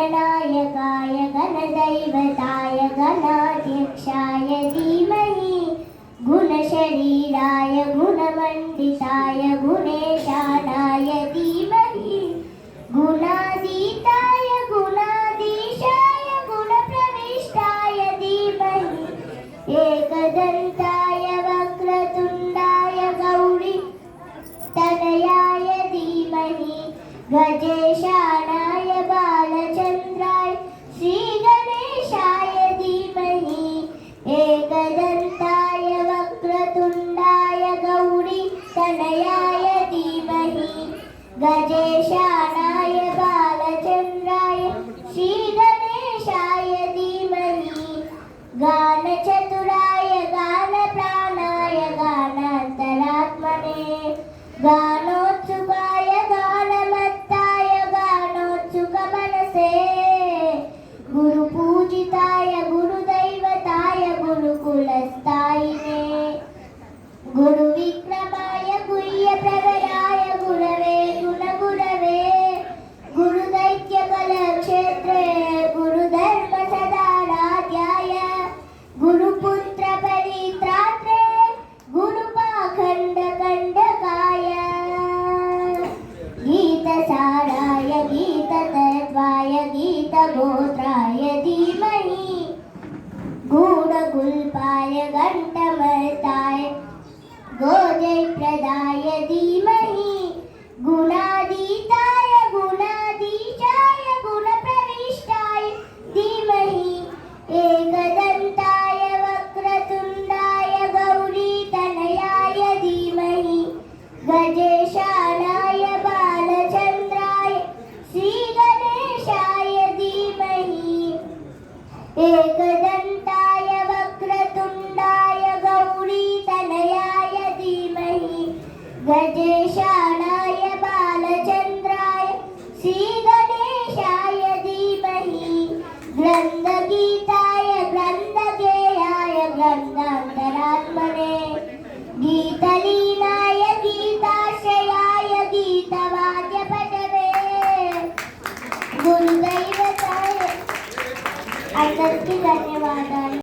गणनायकाय गणदैवताय गणाध्यक्षाय धीमहि गुणशरीराय गुणमण्डिताय गुणेशानाय धीमहि गुणातीताय गुणाधीशाय गुणप्रविष्टाय धीमहि एकदन्ताय वक्रतुण्डाय गौरी तनयाय धीमहि गजेशानाय बालचन्द्राय श्रीगणेशाय धीमहि एकदन्ताय वक्रतुण्डाय गौरी तनयाय धीमहि गजेशानाय बालचन्द्राय श्रीगणेशाय धीमहि गानचतुराय गानप्राणाय गानान्तरात्मने गानोत्सुकाय गानमत्ताय गानोत्सुकमनसे गुरुपूजिताय गुरुदैवताय गुरुकुलस्थायिने गुरुविक्रमाय गुह्यप्रवराय गुरवे गुणगुरवे गुरुदैत्यकलक्षेत्रे गुरुधर्मसदाराध्याय गुरुपुत्रपरित्रात्रे गुरुपाखण्डकण्डकाय गीतसाराय गीततत्त्वाय गीतगोत्राय धीमहि गूढगुल्पाय घण्टमर्ताय गोजयप्रदाय धीमहि गुणातीताय गुणाधीशाय गुणप्रविष्टाय धीमहि एकदन्ताय वक्रतुण्डाय गौरीतनयाय धीमहि गजेशानाय बालचन्द्राय श्रीगणेशाय धीमहि एकदन्ताय वक्रतुण्डाय गौरीतनयाय धीमहि गजेशानाय बालचन्द्राय श्रीगणेशाय धीमहि ग्रन्थगीताय ग्रन्थगेयाय ग्रन्थान्तरात्मने गीतलीनाय गीताश्रयाय गीतवाद्यपटवे गुरुदैवताय అందరికీ ధన్యవాదాలు.